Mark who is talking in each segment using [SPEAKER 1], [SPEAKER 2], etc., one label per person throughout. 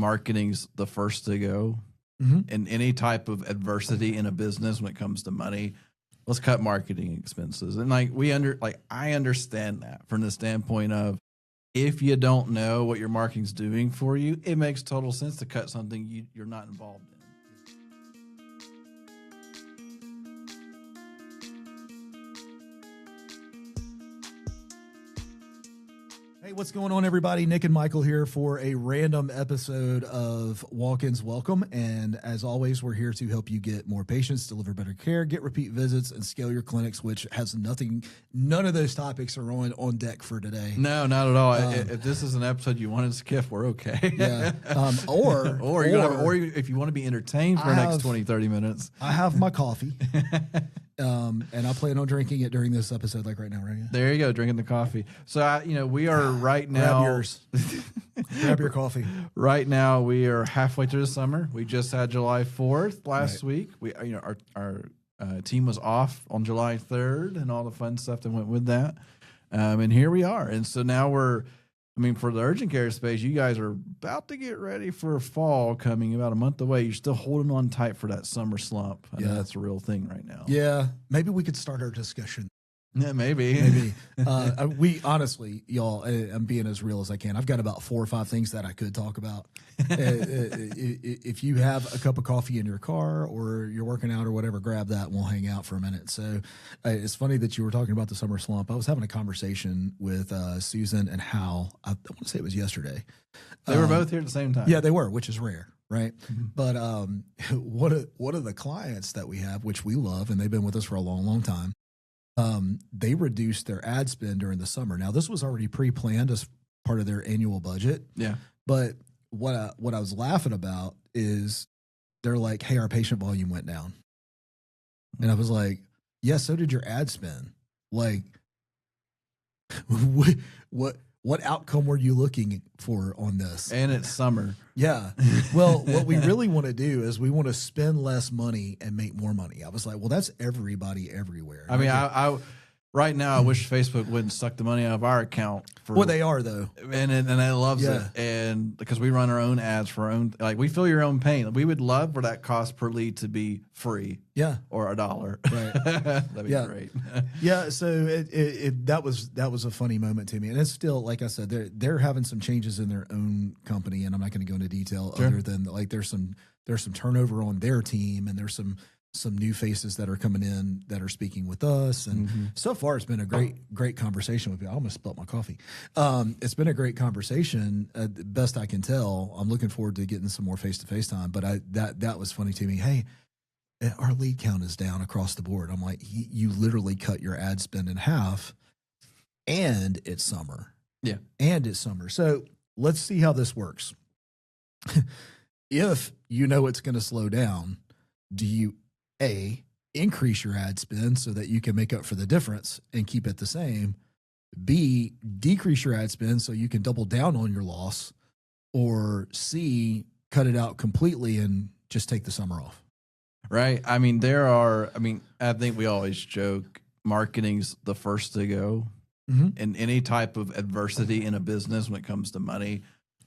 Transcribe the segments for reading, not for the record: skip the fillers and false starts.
[SPEAKER 1] marketing's the first to go in any type of adversity in a business when it comes to money. Let's cut marketing expenses. And I understand that from the standpoint of, if you don't know what your marketing's doing for you, it makes total sense to cut something you're not involved in.
[SPEAKER 2] Hey, what's going on, everybody? Nick and Michael here for a random episode of Walk-ins Welcome. And as always, we're here to help you get more patients, deliver better care, get repeat visits, and scale your clinics, which has none of those topics are on deck for today.
[SPEAKER 1] No, not at all. If this is an episode you want to skip, we're okay.
[SPEAKER 2] Yeah. Or
[SPEAKER 1] if you want to be entertained for the next 20, 30 minutes.
[SPEAKER 2] I have my coffee. And I plan on drinking it during this episode, like right now, right?
[SPEAKER 1] There you go, drinking the coffee. So, we are right now.
[SPEAKER 2] Grab yours. Grab your coffee.
[SPEAKER 1] Right now, we are halfway through the summer. We just had July 4th last week. We, our team was off on July 3rd and all the fun stuff that went with that. And here we are. And so now for the urgent care space, you guys are about to get ready for fall coming about a month away. You're still holding on tight for that summer slump. I know that's a real thing right now.
[SPEAKER 2] Yeah. Maybe we could start our discussion.
[SPEAKER 1] Yeah, maybe.
[SPEAKER 2] We honestly, y'all, I'm being as real as I can. I've got about 4 or 5 things that I could talk about. If you have a cup of coffee in your car or you're working out or whatever, grab that and we'll hang out for a minute. So it's funny that you were talking about the summer slump. I was having a conversation with Susan and Hal. I want to say it was yesterday.
[SPEAKER 1] They were both here at the same time.
[SPEAKER 2] Yeah, they were, which is rare. Right. Mm-hmm. But one of the clients that we have, which we love, and they've been with us for a long, long time, they reduced their ad spend during the summer. Now, this was already pre-planned as part of their annual budget.
[SPEAKER 1] Yeah.
[SPEAKER 2] But what I was laughing about is they're like, hey, our patient volume went down. And I was like, yeah, so did your ad spend. Like, what outcome were you looking for on this?
[SPEAKER 1] And it's summer.
[SPEAKER 2] Yeah. Well, what we really want to do is we want to spend less money and make more money. I was like, well, that's everybody everywhere.
[SPEAKER 1] I mean, I right now, I wish Facebook wouldn't suck the money out of our account.
[SPEAKER 2] Well, they are, though.
[SPEAKER 1] And it loves it. And because we run our own ads for our own, we feel your own pain. We would love for that cost per lead to be free.
[SPEAKER 2] Yeah.
[SPEAKER 1] Or $1.
[SPEAKER 2] Right.
[SPEAKER 1] That'd be great.
[SPEAKER 2] Yeah. So that was a funny moment to me. And it's still, like I said, they're having some changes in their own company. And I'm not going to go into detail other than there's some turnover on their team, and there's some new faces that are coming in that are speaking with us. And so far it's been a great conversation with you. I almost spilled my coffee. It's been a great conversation. Best I can tell. I'm looking forward to getting some more face-to-face time, but that was funny to me. Hey, our lead count is down across the board. I'm like, you literally cut your ad spend in half, and it's summer.
[SPEAKER 1] Yeah.
[SPEAKER 2] And it's summer. So let's see how this works. If you know it's going to slow down, do you A, increase your ad spend so that you can make up for the difference and keep it the same? B, decrease your ad spend so you can double down on your loss? Or C, cut it out completely and just take the summer off?
[SPEAKER 1] Right. I mean, I think we always joke marketing's the first to go in any type of adversity in a business when it comes to money.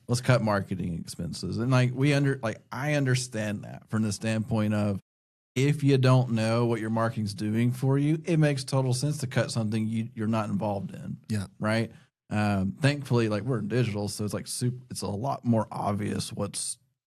[SPEAKER 1] Let's cut marketing expenses. And I understand that from the standpoint of, if you don't know what your marketing's doing for you, it makes total sense to cut something you're not involved in.
[SPEAKER 2] Yeah.
[SPEAKER 1] Right. Thankfully, we're in digital, so it's a lot more obvious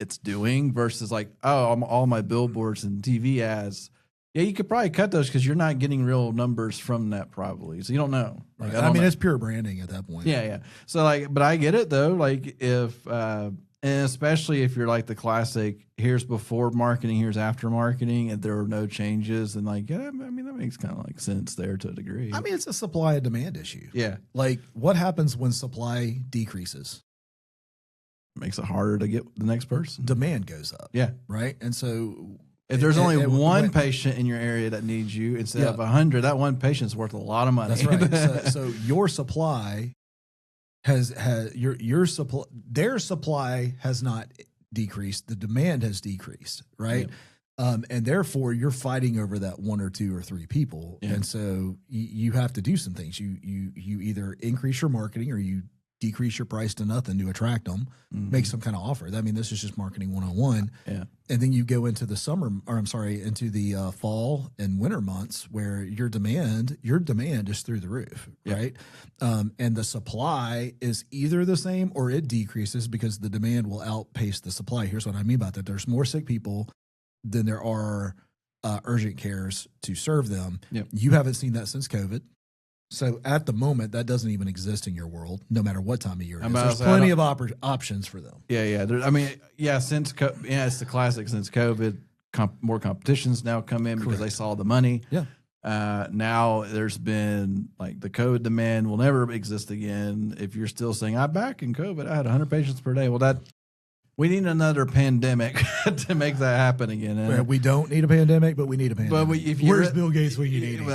[SPEAKER 1] it's doing versus all my billboards and TV ads. Yeah, you could probably cut those because you're not getting real numbers from that probably. So you don't know.
[SPEAKER 2] Right. I mean, it's pure branding at that point.
[SPEAKER 1] Yeah, yeah. So but I get it though. If and especially if you're the classic, here's before marketing, here's after marketing, and there are no changes, and that makes kind of sense there to a degree.
[SPEAKER 2] I mean, it's a supply and demand issue.
[SPEAKER 1] Yeah.
[SPEAKER 2] What happens when supply decreases?
[SPEAKER 1] Makes it harder to get the next person.
[SPEAKER 2] Demand goes up.
[SPEAKER 1] Yeah.
[SPEAKER 2] Right. And so
[SPEAKER 1] if there's only one patient in your area that needs you instead of 100, that one patient's worth a lot of money.
[SPEAKER 2] That's right. so your supply their supply has not decreased. The demand has decreased, right? Yep. And therefore you're fighting over that 1 or 2 or 3 people. Yeah. And so you have to do some things. You either increase your marketing or you decrease your price to nothing to attract them, make some kind of offer. I mean, this is just marketing 101.
[SPEAKER 1] Yeah.
[SPEAKER 2] And then you go into the into the fall and winter months where your demand is through the roof, right? And the supply is either the same or it decreases because the demand will outpace the supply. Here's what I mean by that. There's more sick people than there are urgent cares to serve them.
[SPEAKER 1] Yep.
[SPEAKER 2] You haven't seen that since COVID. So at the moment, that doesn't even exist in your world, no matter what time of year it is. There's plenty of options for them.
[SPEAKER 1] Yeah. Since it's the classic. Since COVID, more competitions now come in because they saw the money.
[SPEAKER 2] Yeah.
[SPEAKER 1] Now there's been like the COVID demand will never exist again. If you're still saying, I'm back in COVID, I had 100 patients per day. Well, we need another pandemic to make that happen again.
[SPEAKER 2] Well, we don't need a pandemic, but we need a pandemic.
[SPEAKER 1] But
[SPEAKER 2] where's Bill Gates when you need him?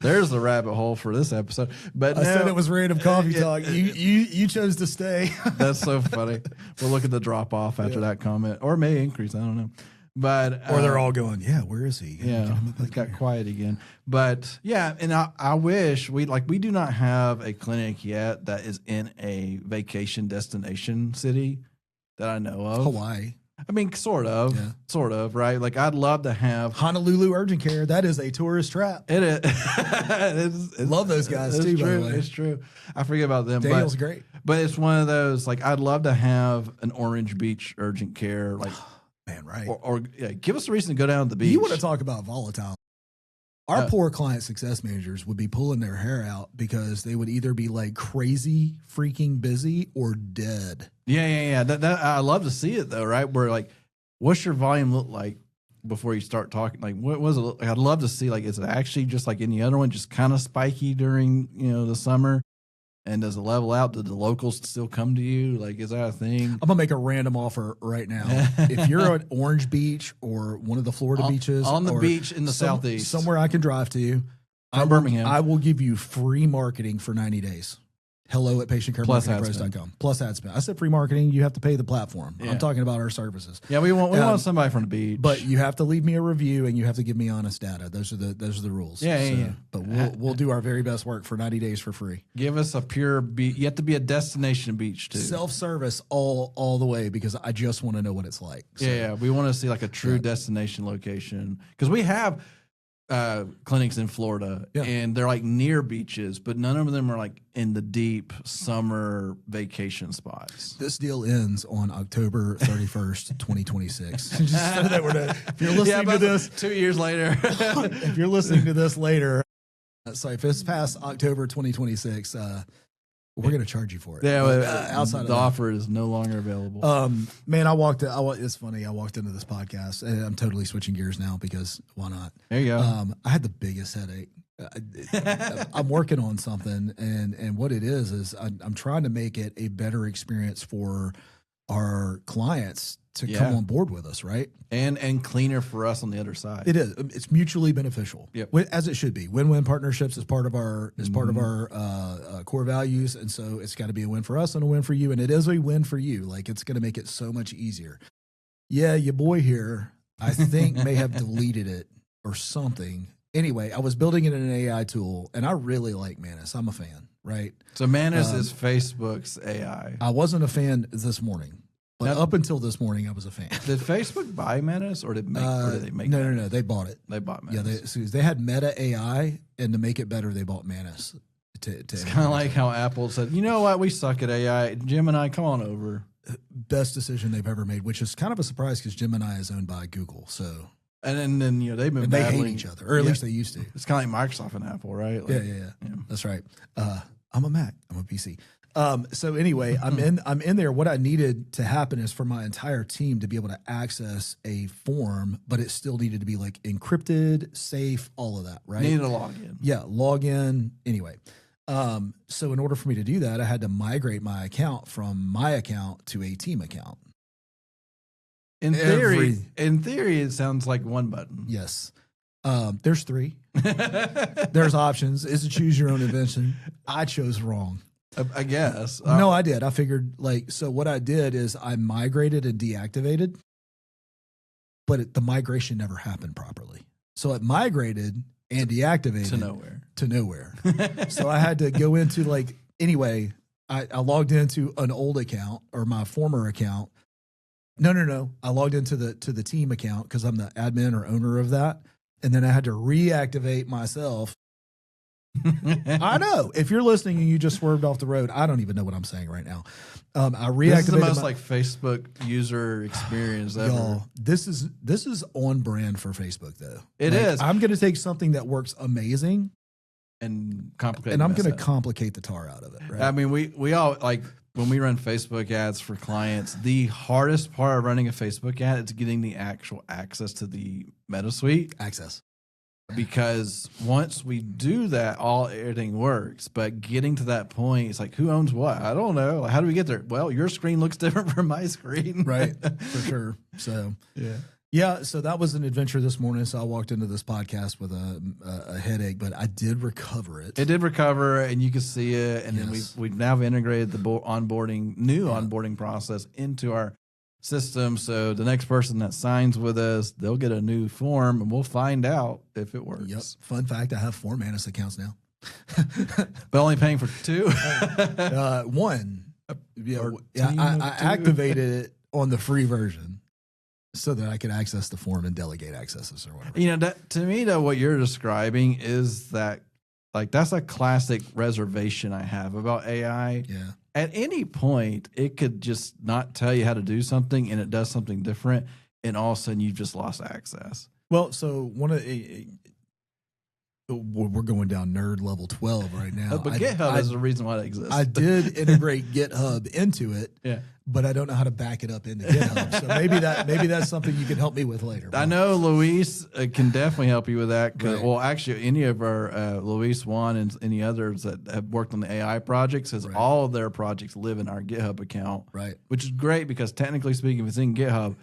[SPEAKER 1] There's the rabbit hole for this episode. But
[SPEAKER 2] I said it was random coffee talk. You chose to stay.
[SPEAKER 1] That's so funny. We'll look at the drop off after that comment, or may increase. I don't know. But
[SPEAKER 2] or they're all going, yeah, where is he?
[SPEAKER 1] Yeah, it got quiet again. But yeah, and I wish we do not have a clinic yet that is in a vacation destination city that I know of.
[SPEAKER 2] Hawaii.
[SPEAKER 1] I mean, sort of, right? Like, I'd love to have
[SPEAKER 2] Honolulu Urgent Care. That is a tourist trap.
[SPEAKER 1] It is.
[SPEAKER 2] Love those guys too.
[SPEAKER 1] True.
[SPEAKER 2] By the way,
[SPEAKER 1] it's true. I forget about them.
[SPEAKER 2] Daniel's great,
[SPEAKER 1] but it's one of those. Like, I'd love to have an Orange Beach Urgent Care. Like,
[SPEAKER 2] man, right?
[SPEAKER 1] Or give us a reason to go down to the beach.
[SPEAKER 2] You want to talk about volatile? Our poor client success managers would be pulling their hair out because they would either be like crazy freaking busy or dead.
[SPEAKER 1] Yeah. That I love to see it though, right? Where like, what's your volume look like before you start talking? Like, what was it? Like, I'd love to see like, is it actually just like any other one, just kind of spiky during the summer? And does it level out? Do the locals still come to you? Like, is that a thing?
[SPEAKER 2] I'm gonna make a random offer right now. If you're at Orange Beach or one of the Florida beaches,
[SPEAKER 1] on the beach in the southeast,
[SPEAKER 2] somewhere I can drive to,
[SPEAKER 1] Birmingham,
[SPEAKER 2] I will give you free marketing for 90 days. Hello at patientcaremarketingpros.com. Plus ad spend. I said free marketing. You have to pay the platform. Yeah. I'm talking about our services.
[SPEAKER 1] Yeah, we want somebody from the beach,
[SPEAKER 2] but you have to leave me a review and you have to give me honest data. Those are the rules.
[SPEAKER 1] Yeah.
[SPEAKER 2] But we'll do our very best work for 90 days for free.
[SPEAKER 1] Give us a pure beach. You have to be a destination beach too.
[SPEAKER 2] Self-service all the way because I just want to know what it's like.
[SPEAKER 1] So, yeah. We want to see like a true destination location because we have clinics in Florida and they're like near beaches, but none of them are like in the deep summer vacation spots.
[SPEAKER 2] This deal ends on October 31st, 2026. Just so that if you're listening to this
[SPEAKER 1] 2 years later,
[SPEAKER 2] if you're listening to this later, sorry, if it's past October 2026, we're going to charge you for it.
[SPEAKER 1] Yeah,
[SPEAKER 2] outside
[SPEAKER 1] the offer is no longer available.
[SPEAKER 2] Man, it's funny. I walked into this podcast and I'm totally switching gears now because why not?
[SPEAKER 1] There you go.
[SPEAKER 2] I had the biggest headache. I'm working on something and what it is I'm trying to make it a better experience for our clients to come on board with us, right?
[SPEAKER 1] And cleaner for us on the other side.
[SPEAKER 2] It is. It's mutually beneficial.
[SPEAKER 1] Yep.
[SPEAKER 2] As it should be. Win-win partnerships is part of our core values, and so it's got to be a win for us and a win for you, and it is a win for you. Like, it's going to make it so much easier. Yeah, your boy here, I think, may have deleted it or something. Anyway, I was building it in an AI tool, and I really like Manus. I'm a fan, right?
[SPEAKER 1] So Manus is Facebook's AI.
[SPEAKER 2] I wasn't a fan this morning. But up until this morning, I was a fan.
[SPEAKER 1] Did Facebook buy Manus, or did they make?
[SPEAKER 2] No. They bought it.
[SPEAKER 1] They bought Manus.
[SPEAKER 2] Yeah, they had Meta AI, and to make it better, they bought Manus.
[SPEAKER 1] It's kind of like how Apple said, you know what, we suck at AI. Gemini, come on over.
[SPEAKER 2] Best decision they've ever made, which is kind of a surprise because Gemini is owned by Google. So
[SPEAKER 1] and then they've been
[SPEAKER 2] they hate each other, or at least they used to.
[SPEAKER 1] It's kind of like Microsoft and Apple, right? Like,
[SPEAKER 2] yeah. That's right. I'm a Mac. I'm a PC. So anyway, I'm in there. What I needed to happen is for my entire team to be able to access a form, but it still needed to be like encrypted, safe, all of that, right?
[SPEAKER 1] Needed a login.
[SPEAKER 2] Yeah, login. Anyway, so in order for me to do that, I had to migrate my account from my account to a team account.
[SPEAKER 1] In theory, it sounds like one button.
[SPEAKER 2] Yes. There's three. There's options. It's a choose your own invention. I chose wrong.
[SPEAKER 1] I guess.
[SPEAKER 2] No, I did. I figured so what I did is I migrated and deactivated, but the migration never happened properly. So it migrated and deactivated
[SPEAKER 1] to nowhere.
[SPEAKER 2] So I had to go into anyway, I logged into an old account or my former account. No. I logged into the team account because I'm the admin or owner of that. And then I had to reactivate myself. I know. If you're listening and you just swerved off the road, I don't even know what I'm saying right now. I reactivated. This is
[SPEAKER 1] the most Facebook user experience ever.
[SPEAKER 2] Y'all, this is on brand for Facebook though.
[SPEAKER 1] It is.
[SPEAKER 2] I'm going to take something that works amazing
[SPEAKER 1] and complicate,
[SPEAKER 2] and I'm going to complicate the tar out of it. Right?
[SPEAKER 1] I mean, we all when we run Facebook ads for clients, the hardest part of running a Facebook ad is getting the actual access to the Meta Suite. Because once we do that, everything works. But getting to that point, it's like, who owns what? I don't know. How do we get there? Well, your screen looks different from my screen.
[SPEAKER 2] Right, for sure. So, yeah. So that was an adventure this morning. So I walked into this podcast with a headache, but I did recover it.
[SPEAKER 1] It did recover, and you can see it. And then we've now integrated the onboarding process into our system. So the next person that signs with us, they'll get a new form and we'll find out if it works.
[SPEAKER 2] Yep. Fun fact, I have 4 Manus accounts now.
[SPEAKER 1] But only paying for 2?
[SPEAKER 2] 1. I activated it on the free version so that I could access the form and delegate accesses or whatever.
[SPEAKER 1] That, to me, though, what you're describing is that that's a classic reservation I have about AI.
[SPEAKER 2] Yeah.
[SPEAKER 1] At any point, it could just not tell you how to do something, and it does something different, and all of a sudden you've just lost access.
[SPEAKER 2] Well, so we're going down nerd level 12 right now.
[SPEAKER 1] But GitHub is the reason why it exists.
[SPEAKER 2] I did integrate GitHub into it, but I don't know how to back it up into GitHub. So maybe that's something you can help me with later.
[SPEAKER 1] I know Luis can definitely help you with that. Right. Well, actually, any of our Luis, Juan, and any others that have worked on the AI projects, all of their projects live in our GitHub account,
[SPEAKER 2] right? Which
[SPEAKER 1] is great because technically speaking, if it's in GitHub,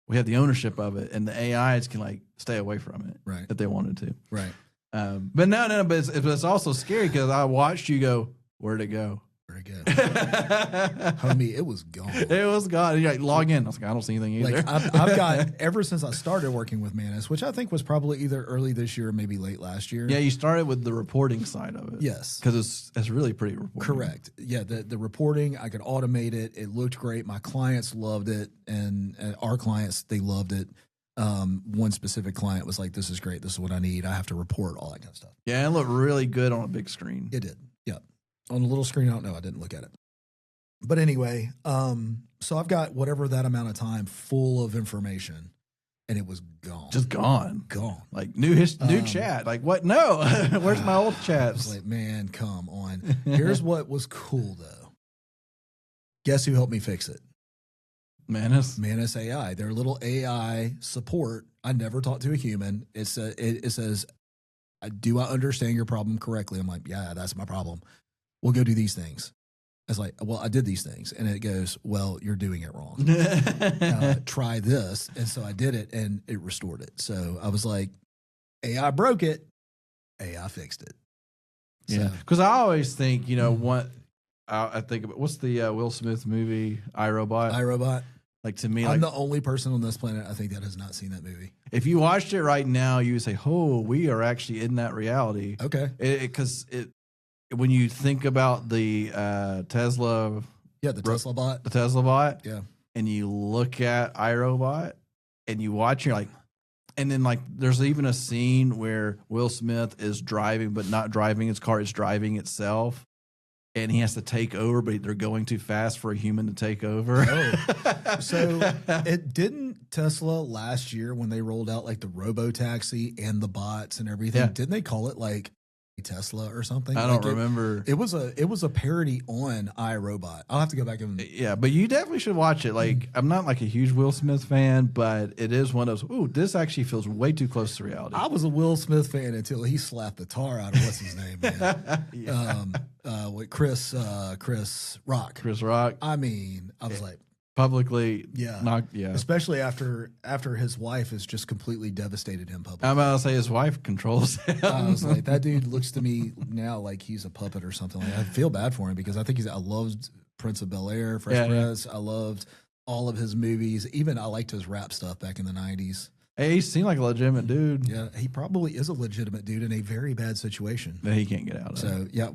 [SPEAKER 1] we have the ownership of it, and the AIs can stay away from it,
[SPEAKER 2] right?
[SPEAKER 1] If they wanted to,
[SPEAKER 2] right?
[SPEAKER 1] But it's also scary because I watched you go, where'd it go?
[SPEAKER 2] Homie, it was gone.
[SPEAKER 1] It was gone. You're log in. I was I don't see anything either.
[SPEAKER 2] I've got, ever since I started working with Manus, which I think was probably either early this year or maybe late last year.
[SPEAKER 1] Yeah, you started with the reporting side of it.
[SPEAKER 2] Yes.
[SPEAKER 1] Because it's really pretty reporting.
[SPEAKER 2] Correct. Yeah, the reporting, I could automate it. It looked great. My clients loved it, and our clients, they loved it. One specific client was like, this is great. This is what I need. I have to report all that kind of stuff.
[SPEAKER 1] Yeah, it looked really good on a big screen.
[SPEAKER 2] It did. Yeah. On a little screen, I don't know. I didn't look at it. But anyway, so I've got whatever that amount of time full of information, and it was gone.
[SPEAKER 1] Just gone.
[SPEAKER 2] Gone.
[SPEAKER 1] New chat. What? No. Where's my old chats?
[SPEAKER 2] I was like, man, come on. Here's what was cool, though. Guess who helped me fix it? Manus AI. Their little AI support. I never talked to a human. It says, do I understand your problem correctly? I'm like, yeah, that's my problem. We'll go do these things. I was like, well, I did these things. And it goes, well, you're doing it wrong. Try this. And so I did it, and it restored it. So I was like, AI broke it. AI fixed it.
[SPEAKER 1] Yeah. Because I always think, what I think about, what's the Will Smith movie, iRobot?
[SPEAKER 2] iRobot.
[SPEAKER 1] To me,
[SPEAKER 2] I'm the only person on this planet I think that has not seen that movie.
[SPEAKER 1] If you watched it right now, you would say, "Oh, we are actually in that reality."
[SPEAKER 2] Okay,
[SPEAKER 1] because when you think about the Tesla,
[SPEAKER 2] Tesla
[SPEAKER 1] bot,
[SPEAKER 2] yeah,
[SPEAKER 1] and you look at iRobot, and you watch, you're like, and then there's even a scene where Will Smith is driving, but not driving his car; it's driving itself. And he has to take over, but they're going too fast for a human to take over.
[SPEAKER 2] Oh. So it didn't Tesla last year when they rolled out the robo-taxi and the bots and everything. Yeah. Didn't they call it Tesla or something?
[SPEAKER 1] I don't remember.
[SPEAKER 2] It was a parody on iRobot. I'll have to go back and
[SPEAKER 1] but you definitely should watch it. I'm not a huge Will Smith fan, but it is one of those. Ooh, this actually feels way too close to reality.
[SPEAKER 2] I was a Will Smith fan until he slapped the tar out of what's his name, man. With Chris Rock.
[SPEAKER 1] Chris Rock.
[SPEAKER 2] I mean, I was like,
[SPEAKER 1] publicly,
[SPEAKER 2] especially after his wife has just completely devastated him publicly.
[SPEAKER 1] I'm about to say his wife controls him.
[SPEAKER 2] I was like, that dude looks to me now like he's a puppet or something. I feel bad for him because I think I loved Prince of Bel-Air, Fresh Prince. I loved all of his movies. Even I liked his rap stuff back in the 90s.
[SPEAKER 1] Hey, he seemed like a legitimate dude.
[SPEAKER 2] Yeah, he probably is a legitimate dude in a very bad situation
[SPEAKER 1] That he can't get out of.
[SPEAKER 2] So, yeah,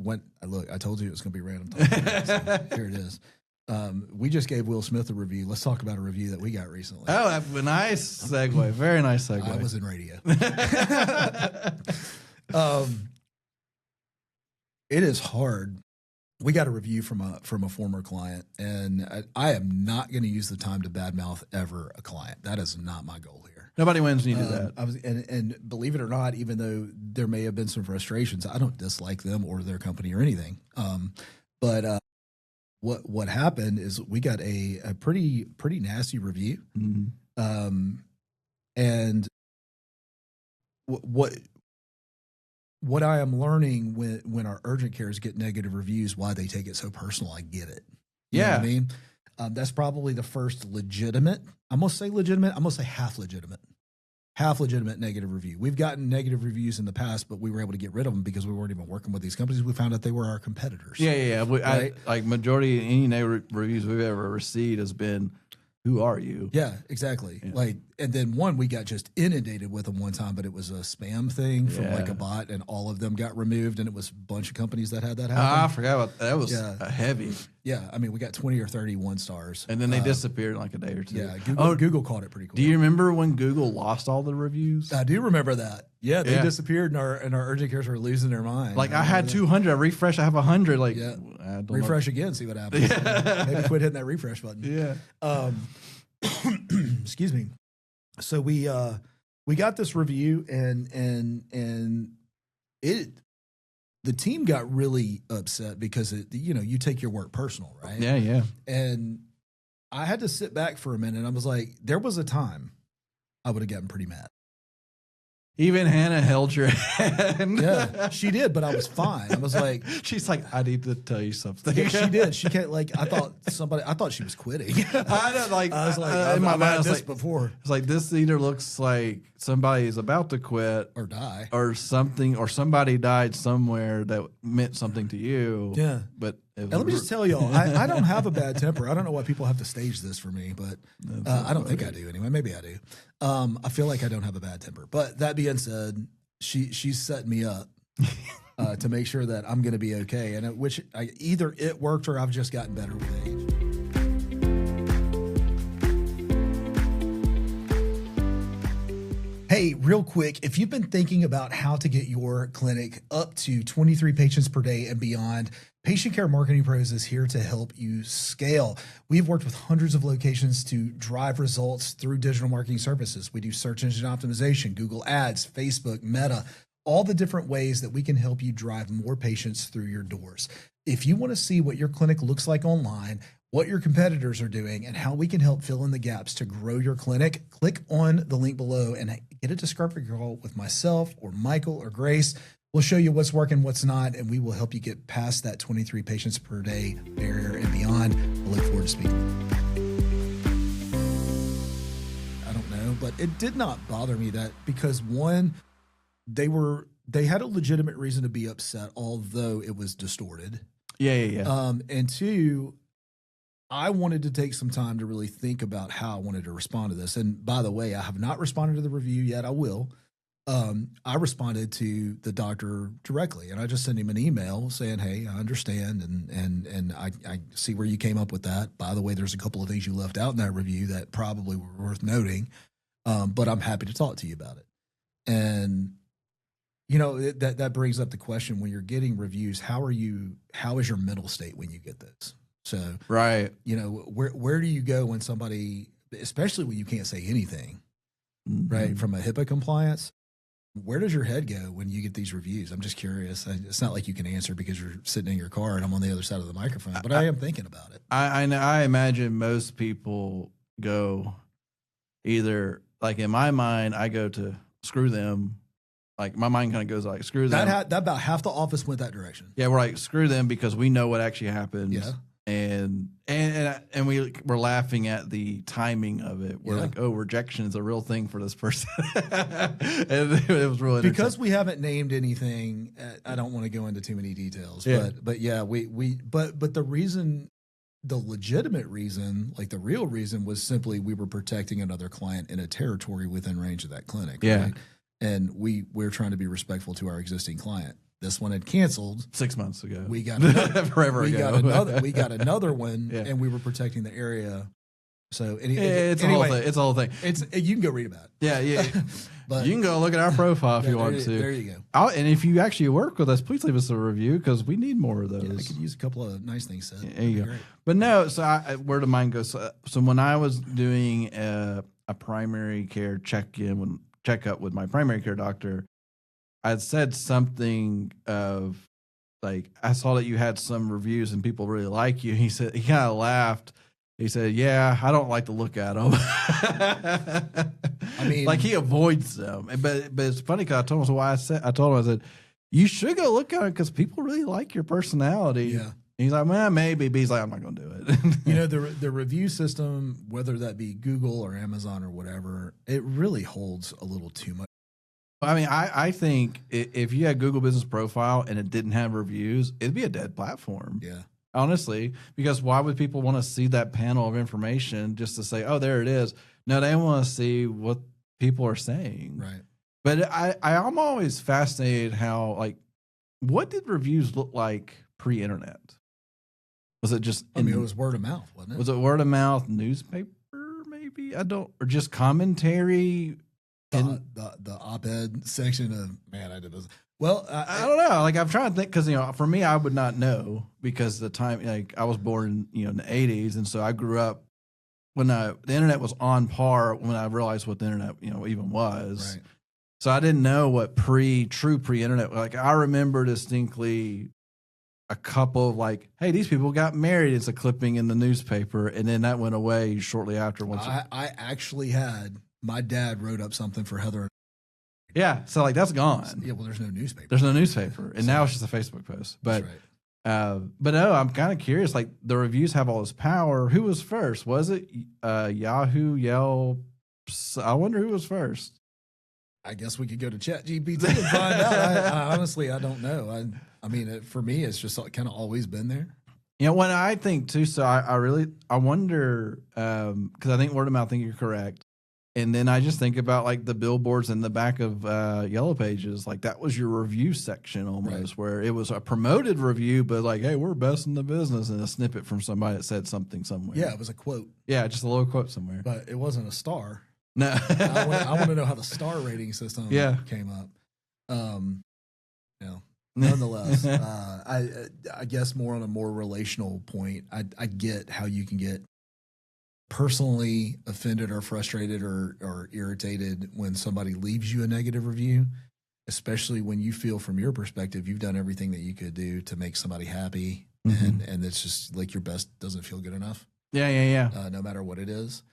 [SPEAKER 2] look, I told you it was going to be random talk. So here it is. We just gave Will Smith a review. Let's talk about a review that we got recently.
[SPEAKER 1] Oh, a nice segue. Very nice segue.
[SPEAKER 2] I was in radio. It is hard. We got a review from a former client, and I am not going to use the time to badmouth ever a client. That is not my goal here.
[SPEAKER 1] Nobody wins when you do that.
[SPEAKER 2] And believe it or not, even though there may have been some frustrations, I don't dislike them or their company or anything. But what happened is we got a pretty nasty review. Mm-hmm. And what I am learning when our urgent cares get negative reviews, why they take it so personal, I get it. You know what I mean? That's probably the first legitimate. I'm going to say legitimate. I'm going to say half legitimate negative review. We've gotten negative reviews in the past, but we were able to get rid of them because we weren't even working with these companies. We found out they were our competitors.
[SPEAKER 1] Yeah. Right? Like majority of any negative reviews we've ever received has been, who are you?
[SPEAKER 2] Yeah, exactly. Yeah. And then we got just inundated with them one time, but it was a spam thing from a bot, and all of them got removed, and it was a bunch of companies that had that happen.
[SPEAKER 1] I forgot about that. That was heavy.
[SPEAKER 2] Yeah, I mean, we got 20 or 30 1-stars.
[SPEAKER 1] And then they disappeared in like a day or two.
[SPEAKER 2] Yeah, Google caught it pretty quick.
[SPEAKER 1] Do you remember when Google lost all the reviews?
[SPEAKER 2] I do remember that. Yeah, they disappeared, and our urgent cares were losing their mind.
[SPEAKER 1] Like I had 200, I refreshed, I have 100. Like,
[SPEAKER 2] refresh again, see what happens. Yeah. Maybe quit hitting that refresh button.
[SPEAKER 1] Yeah.
[SPEAKER 2] Excuse me. So we got this review, and the team got really upset because you take your work personal, right?
[SPEAKER 1] Yeah.
[SPEAKER 2] And I had to sit back for a minute. I was like, there was a time I would have gotten pretty mad.
[SPEAKER 1] Even Hannah held your hand.
[SPEAKER 2] Yeah, she did, but I was fine. I was like,
[SPEAKER 1] she's like, I need to tell you something.
[SPEAKER 2] Yeah, she did. She can't I thought she was quitting.
[SPEAKER 1] I was like,
[SPEAKER 2] in my mind, this before.
[SPEAKER 1] It's like, this either looks like somebody is about to quit
[SPEAKER 2] or die
[SPEAKER 1] or something, or somebody died somewhere that meant something to you.
[SPEAKER 2] Yeah.
[SPEAKER 1] But
[SPEAKER 2] let me just tell y'all, I don't have a bad temper. I don't know why people have to stage this for me, but I don't think I do anyway. Maybe I do. I feel like I don't have a bad temper. But that being said, she's setting me up to make sure that I'm going to be okay. And either it worked or I've just gotten better with age. Hey, real quick, if you've been thinking about how to get your clinic up to 23 patients per day and beyond, Patient Care Marketing Pros is here to help you scale. We've worked with hundreds of locations to drive results through digital marketing services. We do search engine optimization, Google Ads, Facebook, Meta, all the different ways that we can help you drive more patients through your doors. If you want to see what your clinic looks like online, what your competitors are doing, and how we can help fill in the gaps to grow your clinic, click on the link below and get a discovery call with myself or Michael or Grace. We'll show you what's working, what's not, and we will help you get past that 23 patients per day barrier and beyond. I look forward to speaking. I don't know, but it did not bother me that because one, they had a legitimate reason to be upset, although it was distorted.
[SPEAKER 1] Yeah.
[SPEAKER 2] And two, I wanted to take some time to really think about how I wanted to respond to this. And by the way, I have not responded to the review yet. I will. I responded to the doctor directly, and I just sent him an email saying, "Hey, I understand, and I see where you came up with that. By the way, there's a couple of things you left out in that review that probably were worth noting, but I'm happy to talk to you about it." And that brings up the question: when you're getting reviews, how is your mental state when you get this? So,
[SPEAKER 1] right,
[SPEAKER 2] where do you go when somebody, especially when you can't say anything, right, from a HIPAA compliance? Where does your head go when you get these reviews? I'm just curious. It's not like you can answer because you're sitting in your car and I'm on the other side of the microphone, but I am thinking about it.
[SPEAKER 1] I imagine most people go either, like in my mind, I go to screw them. Like my mind kind of goes like, screw them.
[SPEAKER 2] That about half the office went that direction.
[SPEAKER 1] Yeah, we're like, screw them because we know what actually happens.
[SPEAKER 2] Yeah.
[SPEAKER 1] And we were laughing at the timing of it. We're like, oh, rejection is a real thing for this person. And it was really
[SPEAKER 2] because we haven't named anything. I don't want to go into too many details, but yeah, but the reason the legitimate reason, like the real reason, was simply we were protecting another client in a territory within range of that clinic.
[SPEAKER 1] Yeah.
[SPEAKER 2] Right? And we're trying to be respectful to our existing client. This one had canceled
[SPEAKER 1] 6 months ago.
[SPEAKER 2] We got another,
[SPEAKER 1] forever ago.
[SPEAKER 2] We got another one,
[SPEAKER 1] Yeah.
[SPEAKER 2] and we were protecting the area. So
[SPEAKER 1] it's
[SPEAKER 2] anyway,
[SPEAKER 1] a whole thing. It's a whole thing.
[SPEAKER 2] You can go read about it.
[SPEAKER 1] Yeah.
[SPEAKER 2] But
[SPEAKER 1] you can go look at our profile if you want to.
[SPEAKER 2] There you go.
[SPEAKER 1] And if you actually work with us, please leave us a review because we need more of those.
[SPEAKER 2] Yeah, I could use a couple of nice things said.
[SPEAKER 1] There you go. Great. But no, so where did mine go? So when I was doing a primary care checkup with my primary care doctor, I had said something of like, I saw that you had some reviews and people really like you. He said, he kind of laughed. He said, "Yeah, I don't like to look at them."
[SPEAKER 2] I mean,
[SPEAKER 1] like he avoids them. But it's funny because I told him I said, "You should go look at it because people really like your personality."
[SPEAKER 2] Yeah.
[SPEAKER 1] And he's like, "Well, maybe." But he's like, "I'm not going to do it."
[SPEAKER 2] You know, the review system, whether that be Google or Amazon or whatever, it really holds a little too much.
[SPEAKER 1] I mean, I think if you had Google Business Profile and it didn't have reviews, it'd be a dead platform.
[SPEAKER 2] Yeah.
[SPEAKER 1] Honestly, because why would people want to see that panel of information just to say, "Oh, there it is"? No, they want to see what people are saying.
[SPEAKER 2] Right.
[SPEAKER 1] But I'm always fascinated how, like, what did reviews look like pre-internet? Was it just?
[SPEAKER 2] It was word of mouth, wasn't it?
[SPEAKER 1] Was it word of mouth, newspaper, maybe? Or just commentary.
[SPEAKER 2] The op-ed section of, man, I did this. Well,
[SPEAKER 1] I don't know. Like, I'm trying to think because for me, I would not know because the time, like, I was born in the 80s, and so I grew up when the internet was on par when I realized what the internet even was.
[SPEAKER 2] Right.
[SPEAKER 1] So I didn't know what true pre-internet. Like, I remember distinctly a couple of like, "Hey, these people got married." It's a clipping in the newspaper, and then that went away shortly after.
[SPEAKER 2] I actually had my dad wrote up something for Heather.
[SPEAKER 1] Yeah, so like that's gone.
[SPEAKER 2] Yeah, well, there's no newspaper.
[SPEAKER 1] There's no newspaper, and now it's just a Facebook post. But,
[SPEAKER 2] right.
[SPEAKER 1] But no, I'm kind of curious. Like the reviews have all this power. Who was first? Was it Yahoo, Yelp? I wonder who was first.
[SPEAKER 2] I guess we could go to ChatGPT and find out. I honestly, I don't know. I mean, for me, it's just kind of always been there.
[SPEAKER 1] What I think too. So I wonder because I think word of mouth. I think you're correct. And then I just think about like the billboards in the back of Yellow Pages, like that was your review section almost, right, where it was a promoted review, but like, "Hey, we're best in the business," and a snippet from somebody that said something somewhere.
[SPEAKER 2] Yeah, it was a quote.
[SPEAKER 1] Yeah, just a little quote somewhere.
[SPEAKER 2] But it wasn't a star.
[SPEAKER 1] No.
[SPEAKER 2] I want to know how the star rating system came up. Nonetheless, I guess more on a more relational point, I get how you can get personally offended or frustrated or irritated when somebody leaves you a negative review, especially when you feel from your perspective you've done everything that you could do to make somebody happy, and it's just like your best doesn't feel good enough.
[SPEAKER 1] Yeah.
[SPEAKER 2] No matter what it is.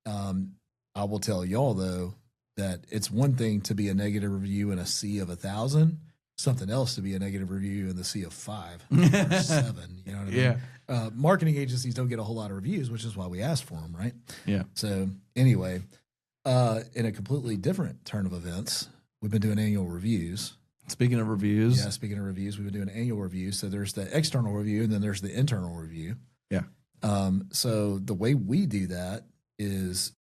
[SPEAKER 2] I will tell y'all though that it's one thing to be a negative review in a sea of 1,000, something else to be a negative review in the sea of 5 or 7. You know what I mean?
[SPEAKER 1] Yeah.
[SPEAKER 2] Marketing agencies don't get a whole lot of reviews, which is why we ask for them, right?
[SPEAKER 1] Yeah.
[SPEAKER 2] So anyway, in a completely different turn of events, we've been doing annual reviews.
[SPEAKER 1] Speaking of reviews.
[SPEAKER 2] Yeah, speaking of reviews, we've been doing annual reviews. So there's the external review and then there's the internal review.
[SPEAKER 1] Yeah.
[SPEAKER 2] So the way we do that is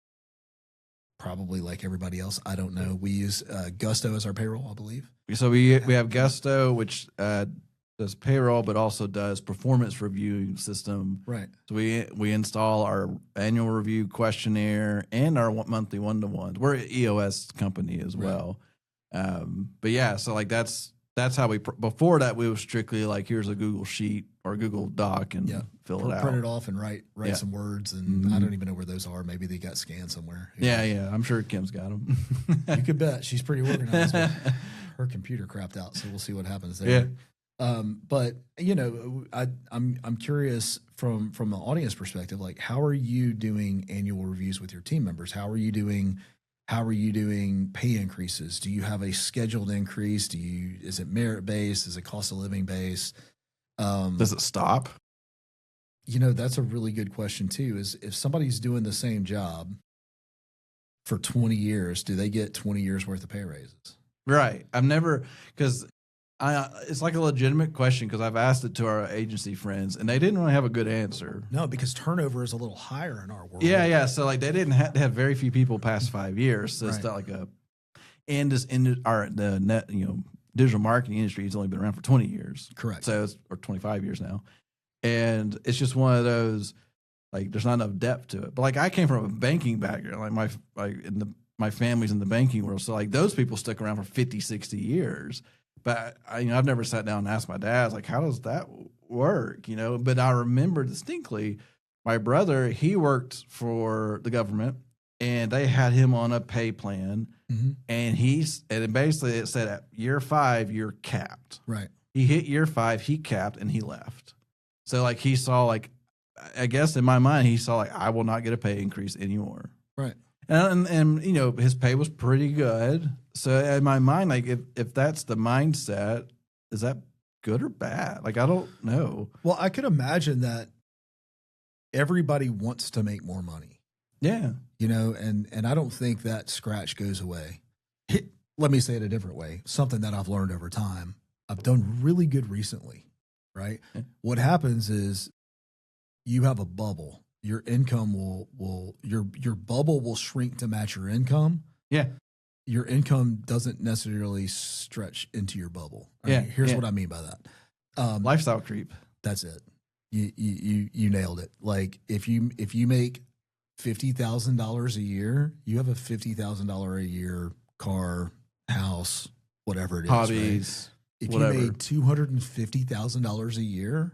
[SPEAKER 2] probably like everybody else. I don't know. We use Gusto as our payroll, I believe.
[SPEAKER 1] So we have Gusto, which does payroll, but also does performance review system.
[SPEAKER 2] Right.
[SPEAKER 1] So we install our annual review questionnaire and our monthly one-to-ones. We're an EOS company as well. But yeah, so like that's how we before that we were strictly like, here's a Google sheet or Google Doc and fill it out,
[SPEAKER 2] print it off and write some words, and I don't even know where those are. Maybe they got scanned somewhere.
[SPEAKER 1] Yeah. I'm sure Kim's got them.
[SPEAKER 2] You could bet she's pretty organized. But her computer crapped out, so we'll see what happens there.
[SPEAKER 1] Yeah.
[SPEAKER 2] But I'm curious from the audience perspective, like how are you doing annual reviews with your team members? How are you doing pay increases? Do you have a scheduled increase? Is it merit based? Is it cost of living based?
[SPEAKER 1] Does it stop?
[SPEAKER 2] That's a really good question too. Is if somebody's doing the same job for 20 years, do they get 20 years worth of pay raises?
[SPEAKER 1] Right. I've never, because It's like a legitimate question because I've asked it to our agency friends and they didn't really have a good answer.
[SPEAKER 2] No, because turnover is a little higher in our world.
[SPEAKER 1] Yeah. So like they didn't have very few people past 5 years. So it's not like and this in the net, digital marketing industry has only been around for 20 years.
[SPEAKER 2] Correct.
[SPEAKER 1] So or 25 years now. And it's just one of those, like there's not enough depth to it. But like I came from a banking background, my family's in the banking world. So like those people stuck around for 50, 60 years. But I've never sat down and asked my dad, like, how does that work? But I remember distinctly my brother, he worked for the government and they had him on a pay plan. Mm-hmm. And basically it said at year 5, you're capped.
[SPEAKER 2] Right.
[SPEAKER 1] He hit year 5, he capped and he left. So like he saw like, I guess in my mind, he saw like, I will not get a pay increase anymore.
[SPEAKER 2] Right.
[SPEAKER 1] And his pay was pretty good. So in my mind, like if that's the mindset, is that good or bad? Like I don't know.
[SPEAKER 2] Well, I could imagine that everybody wants to make more money.
[SPEAKER 1] Yeah.
[SPEAKER 2] And I don't think that scratch goes away. Let me say it a different way. Something that I've learned over time. I've done really good recently, right? Yeah. What happens is you have a bubble. Your income your bubble will shrink to match your income.
[SPEAKER 1] Yeah.
[SPEAKER 2] Your income doesn't necessarily stretch into your bubble. Here's what I mean by that.
[SPEAKER 1] Lifestyle creep.
[SPEAKER 2] That's it. You nailed it. Like if you make $50,000 a year, you have a $50,000 a year car, house, whatever it is.
[SPEAKER 1] Hobbies.
[SPEAKER 2] Right? If you made $250,000 a year,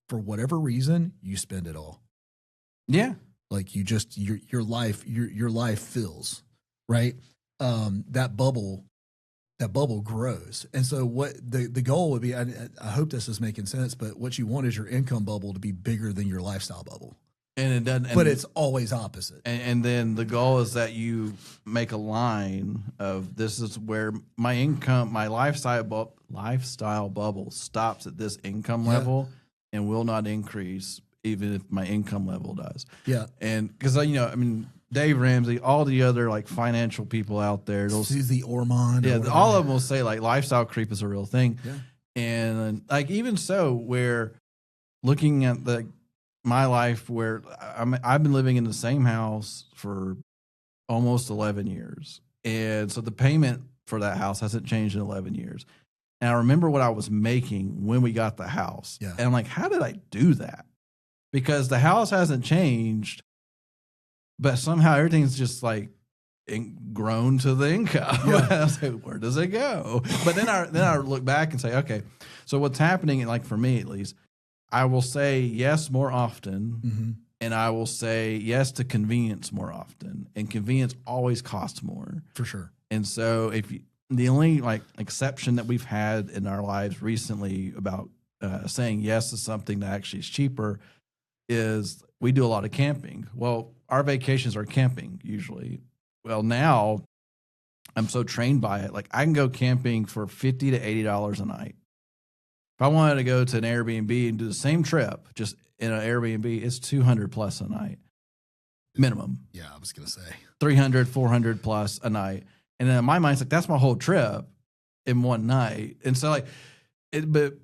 [SPEAKER 2] for whatever reason, you spend it all.
[SPEAKER 1] Yeah.
[SPEAKER 2] Like you just your life fills, right? That bubble grows. And so what the goal would be, I hope this is making sense, but what you want is your income bubble to be bigger than your lifestyle bubble.
[SPEAKER 1] And it doesn't,
[SPEAKER 2] but it's always opposite.
[SPEAKER 1] And then the goal is that you make a line of this is where my income, my lifestyle bubble stops at this income level and will not increase even if my income level does.
[SPEAKER 2] Yeah.
[SPEAKER 1] And because, Dave Ramsey, all the other like financial people out there.
[SPEAKER 2] Susie Ormond.
[SPEAKER 1] Yeah, all of them will say like lifestyle creep is a real thing.
[SPEAKER 2] Yeah.
[SPEAKER 1] And like even so, where looking at my life where I've been living in the same house for almost 11 years. And so the payment for that house hasn't changed in 11 years. And I remember what I was making when we got the house.
[SPEAKER 2] Yeah.
[SPEAKER 1] And I'm like, how did I do that? Because the house hasn't changed, but somehow everything's just like grown to the income. Yeah. I was like, where does it go? But then I look back and say, okay, so what's happening, like for me at least, I will say yes more often, mm-hmm. and I will say yes to convenience more often, and convenience always costs more.
[SPEAKER 2] For sure.
[SPEAKER 1] And so the only like exception that we've had in our lives recently about saying yes to something that actually is cheaper is we do a lot of camping. Well, our vacations are camping usually. Well, now I'm so trained by it. Like I can go camping for $50 to $80 a night. If I wanted to go to an Airbnb and do the same trip, just in an Airbnb, it's $200 plus a night minimum.
[SPEAKER 2] Yeah, I was going to say
[SPEAKER 1] $300, $400 plus a night. And then in my mind, it's like, that's my whole trip in one night. And so like, but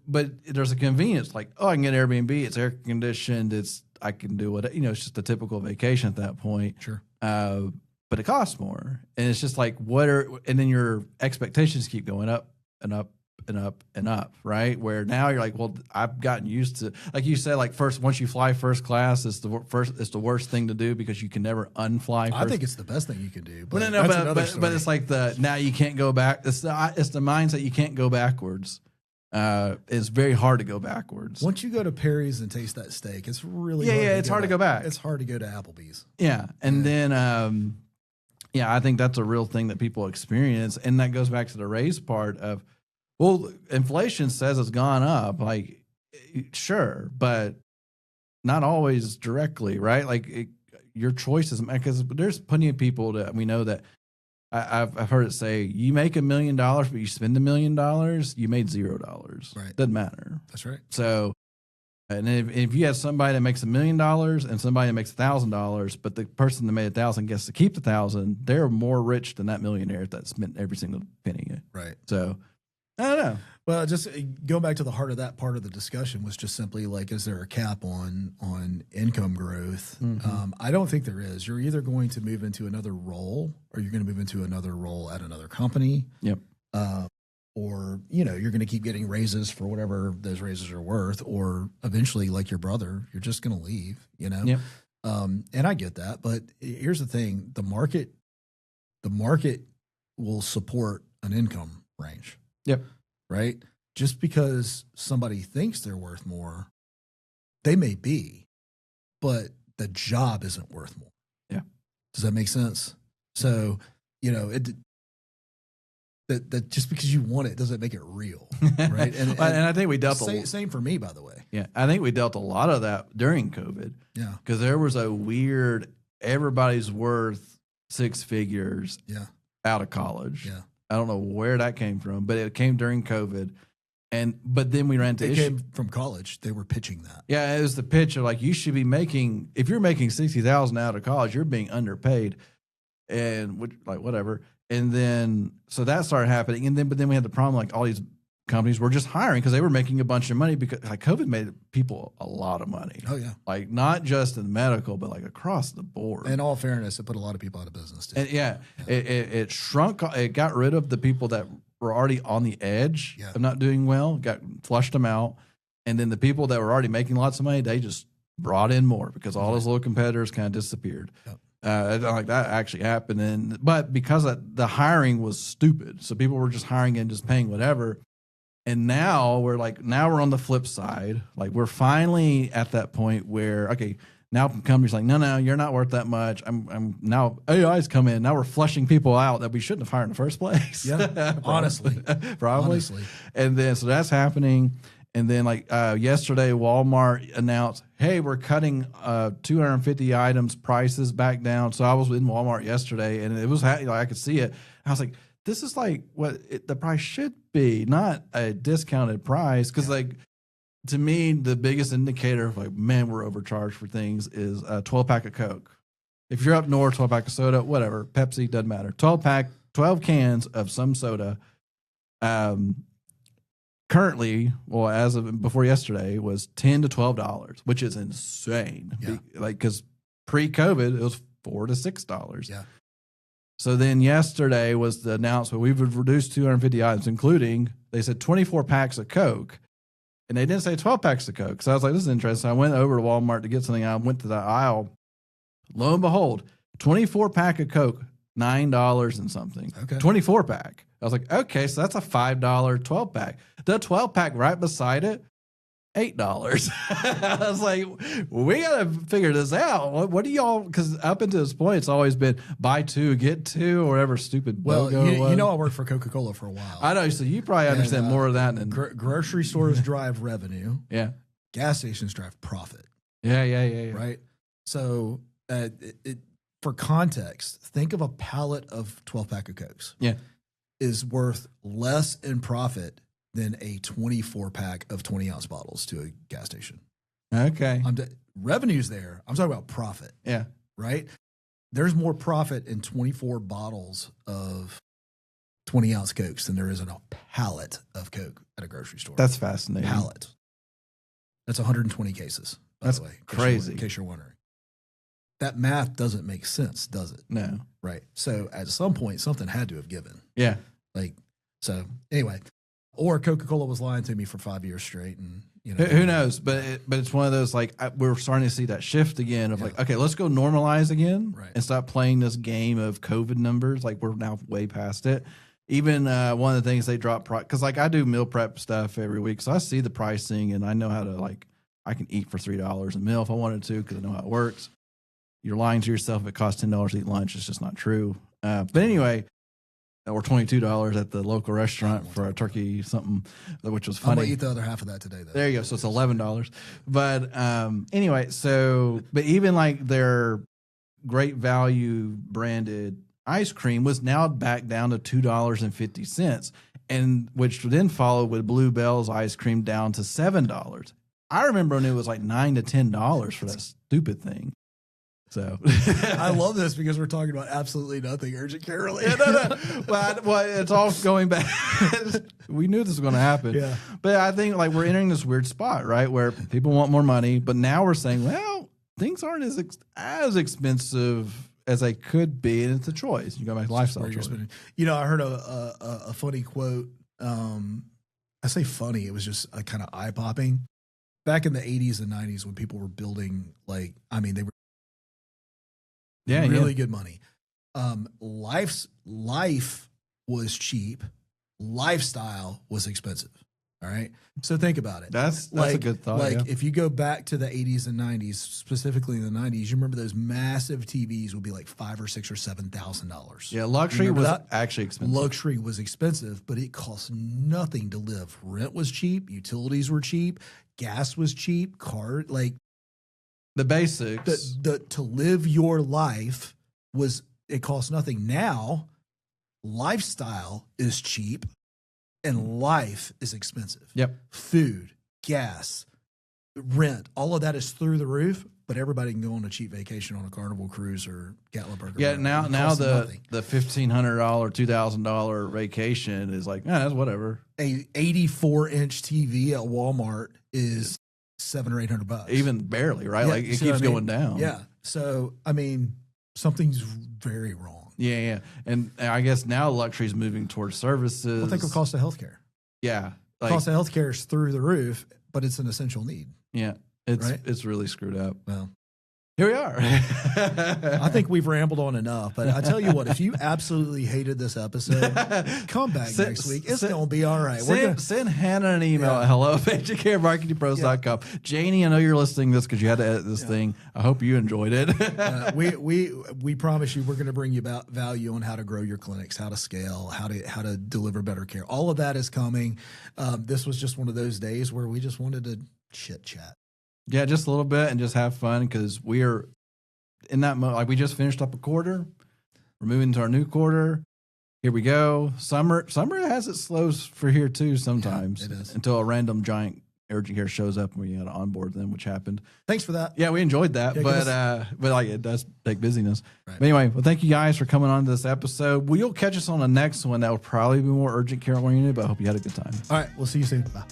[SPEAKER 1] there's a convenience, like, oh, I can get an Airbnb. It's air conditioned. I can do what, it's just a typical vacation at that point.
[SPEAKER 2] Sure.
[SPEAKER 1] But it costs more. And it's just like, and then your expectations keep going up and up and up and up, right? Where now you're like, well, I've gotten used to, like you said, like once you fly first class, it's the worst thing to do because you can never unfly.
[SPEAKER 2] I think it's the best thing you can do.
[SPEAKER 1] But it's like now you can't go back. It's the mindset you can't go backwards. It's very hard to go backwards.
[SPEAKER 2] Once you go to Perry's and taste that steak, it's really
[SPEAKER 1] it's hard to go back.
[SPEAKER 2] It's hard to go to Applebee's.
[SPEAKER 1] Yeah, and then I think that's a real thing that people experience, and that goes back to the raise part of. Well, inflation says it's gone up, like, sure, but not always directly, right? Like, your choices, because there's plenty of people that we know that I've heard it say, you make $1 million, but you spend $1 million, you made $0.
[SPEAKER 2] Right.
[SPEAKER 1] Doesn't matter.
[SPEAKER 2] That's right.
[SPEAKER 1] So, and if you have somebody that makes $1 million and somebody that makes $1,000, but the person that made $1,000 gets to keep the $1,000, they're more rich than that millionaire that spent every single penny.
[SPEAKER 2] Right.
[SPEAKER 1] So, I don't know.
[SPEAKER 2] Well, just going back to the heart of that part of the discussion was just simply like, is there a cap on income growth?
[SPEAKER 1] Mm-hmm.
[SPEAKER 2] I don't think there is. You're either going to move into another role, or you're going to move into another role at another company.
[SPEAKER 1] Yep.
[SPEAKER 2] Or you're going to keep getting raises for whatever those raises are worth, or eventually, like your brother, you're just going to leave.
[SPEAKER 1] Yep.
[SPEAKER 2] And I get that, but here's the thing: the market will support an income range.
[SPEAKER 1] Yep.
[SPEAKER 2] Right? Just because somebody thinks they're worth more, they may be, but the job isn't worth more.
[SPEAKER 1] Yeah.
[SPEAKER 2] Does that make sense? So, that just because you want it doesn't make it real, right?
[SPEAKER 1] And I think we dealt
[SPEAKER 2] same for me, by the way.
[SPEAKER 1] Yeah, I think we dealt a lot of that during COVID.
[SPEAKER 2] Yeah,
[SPEAKER 1] because there was a weird everybody's worth six figures.
[SPEAKER 2] Yeah.
[SPEAKER 1] Out of college.
[SPEAKER 2] Yeah.
[SPEAKER 1] I don't know where that came from, but it came during COVID. But then we ran into
[SPEAKER 2] it came from college. They were pitching that.
[SPEAKER 1] Yeah, it was the pitch of like, you should be making, if you're making $60,000 out of college, you're being underpaid, and whatever. And then so that started happening, but then we had the problem like all these companies were just hiring because they were making a bunch of money because like COVID made people a lot of money.
[SPEAKER 2] Oh yeah,
[SPEAKER 1] like not just in medical, but like across the board.
[SPEAKER 2] In all fairness, it put a lot of people out of business too.
[SPEAKER 1] And it shrunk. It got rid of the people that were already on the edge of not doing well. Flushed them out, and then the people that were already making lots of money, they just brought in more because all those little competitors kind of disappeared.
[SPEAKER 2] Yep.
[SPEAKER 1] Like that actually happened, but because the hiring was stupid, so people were just hiring and just paying whatever. And now we're on the flip side. Like we're finally at that point where, okay, now companies like, no, you're not worth that much. I'm now AI's come in. Now we're flushing people out that we shouldn't have hired in the first place.
[SPEAKER 2] Yeah, honestly.
[SPEAKER 1] And then, so that's happening. And then yesterday, Walmart announced, hey, we're cutting 250 items prices back down. So I was in Walmart yesterday and it was I could see it. I was like, this is like what the price should be, not a discounted price. Because to me, the biggest indicator of like, man, we're overcharged for things is a 12-pack of Coke. If you're up north, 12-pack of soda, whatever, Pepsi, doesn't matter. 12 cans of some soda. Currently, well, as of before yesterday, was $10 to $12, which is insane.
[SPEAKER 2] Yeah.
[SPEAKER 1] Because pre-COVID, it was $4 to $6.
[SPEAKER 2] Yeah.
[SPEAKER 1] So then yesterday was the announcement we've reduced 250 items, including, they said 24 packs of Coke. And they didn't say 12 packs of Coke. So I was like, this is interesting. So I went over to Walmart to get something. I went to the aisle. Lo and behold, 24 pack of Coke, $9 and something.
[SPEAKER 2] Okay.
[SPEAKER 1] 24 pack. I was like, okay, so that's a $5 12 pack. The 12 pack right beside it, $8. I was like, we got to figure this out. What do y'all, because up until this point, it's always been buy two, get two, or whatever stupid logo was.
[SPEAKER 2] You know, I worked for Coca-Cola for a while.
[SPEAKER 1] I know, so you probably understand more of that. Than
[SPEAKER 2] grocery stores drive revenue.
[SPEAKER 1] Yeah.
[SPEAKER 2] Gas stations drive profit.
[SPEAKER 1] Yeah.
[SPEAKER 2] Right? So for context, think of a pallet of 12-pack of Cokes.
[SPEAKER 1] Yeah.
[SPEAKER 2] Is worth less in profit than a 24-pack of 20-ounce bottles to a gas station.
[SPEAKER 1] Okay.
[SPEAKER 2] Revenue's there. I'm talking about profit.
[SPEAKER 1] Yeah.
[SPEAKER 2] Right? There's more profit in 24 bottles of 20-ounce Cokes than there is in a pallet of Coke at a grocery store.
[SPEAKER 1] That's fascinating.
[SPEAKER 2] Pallet. That's 120 cases, by the way.
[SPEAKER 1] Crazy.
[SPEAKER 2] In case you're wondering. That math doesn't make sense, does it?
[SPEAKER 1] No.
[SPEAKER 2] Right. So at some point, something had to have given.
[SPEAKER 1] Yeah.
[SPEAKER 2] So anyway, or Coca-Cola was lying to me for 5 years straight, and
[SPEAKER 1] who knows? But it's one of those we're starting to see that shift again of okay, let's go normalize again,
[SPEAKER 2] right,
[SPEAKER 1] and stop playing this game of COVID numbers. Like we're now way past it. Even one of the things they drop because I do meal prep stuff every week, so I see the pricing and I know how to I can eat for $3 a meal if I wanted to because I know how it works. You're lying to yourself. If it costs $10 to eat lunch, it's just not true. But anyway, or $22 at the local restaurant for a turkey something, which was funny.
[SPEAKER 2] I'm gonna eat the other half of that today, though.
[SPEAKER 1] There you go. So it's $11. But anyway, but even their great value branded ice cream was now back down to $2.50, and which then followed with Blue Bell's ice cream down to $7. I remember when it was $9 to $10 for that stupid thing. So
[SPEAKER 2] I love this because we're talking about absolutely nothing urgent care related.
[SPEAKER 1] Well, it's all going back. We knew this was going to happen.
[SPEAKER 2] Yeah.
[SPEAKER 1] But I think like we're entering this weird spot, right? Where people want more money, but now we're saying, well, things aren't as expensive as they could be. And it's a choice. You go back to lifestyle choice.
[SPEAKER 2] You know, I heard a funny quote. I say funny. It was just kind of eye popping. Back in the 80s and 90s when people were building, like, I mean, they were really good money. Life was cheap. Lifestyle was expensive. All right. So think about it.
[SPEAKER 1] That's a good thought.
[SPEAKER 2] Like if you go back to the 80s and 90s, specifically in the 90s, you remember those massive TVs would be like $5,000 or $6,000 or $7,000.
[SPEAKER 1] Yeah, luxury was actually expensive.
[SPEAKER 2] Luxury was expensive, but it cost nothing to live. Rent was cheap, utilities were cheap, gas was cheap,
[SPEAKER 1] the basics.
[SPEAKER 2] To live your life it cost nothing. Now, lifestyle is cheap. And life is expensive.
[SPEAKER 1] Yep.
[SPEAKER 2] Food, gas, rent, all of that is through the roof, but everybody can go on a cheap vacation on a Carnival cruise or Gatlinburg.
[SPEAKER 1] Yeah, now the $1,500, $2,000 vacation is like, that's whatever.
[SPEAKER 2] A 84-inch TV at Walmart is $700 or $800.
[SPEAKER 1] Even barely, right?
[SPEAKER 2] Yeah,
[SPEAKER 1] like it keeps going down.
[SPEAKER 2] Yeah. So, I mean, something's very wrong.
[SPEAKER 1] Yeah. And I guess now luxury is moving towards services.
[SPEAKER 2] Well, think of cost of healthcare.
[SPEAKER 1] Yeah.
[SPEAKER 2] Cost of healthcare is through the roof, but it's an essential need.
[SPEAKER 1] Yeah. It's really screwed up.
[SPEAKER 2] Well,
[SPEAKER 1] here we are.
[SPEAKER 2] I think we've rambled on enough, but I tell you what, if you absolutely hated this episode, come back next week. It's going to be all right.
[SPEAKER 1] Send Hannah an email at hello@urgentcaremarketingpros.com. Janie, I know you're listening to this because you had to edit this thing. I hope you enjoyed it.
[SPEAKER 2] We promise you we're going to bring you about value on how to grow your clinics, how to scale, how to deliver better care. All of that is coming. This was just one of those days where we just wanted to chit chat.
[SPEAKER 1] Yeah, just a little bit and just have fun because we are in that mode. Like we just finished up a quarter. We're moving to our new quarter. Here we go. Summer has its slows for here too sometimes.
[SPEAKER 2] Yeah, it is.
[SPEAKER 1] Until a random giant urgent care shows up and we got to onboard them, which happened.
[SPEAKER 2] Thanks for that.
[SPEAKER 1] Yeah, we enjoyed that, but like it does take busyness.
[SPEAKER 2] Right.
[SPEAKER 1] But anyway, well, thank you guys for coming on to this episode. We'll catch us on the next one that will probably be more urgent care oriented, but I hope you had a good time.
[SPEAKER 2] All right, we'll see you soon. Bye.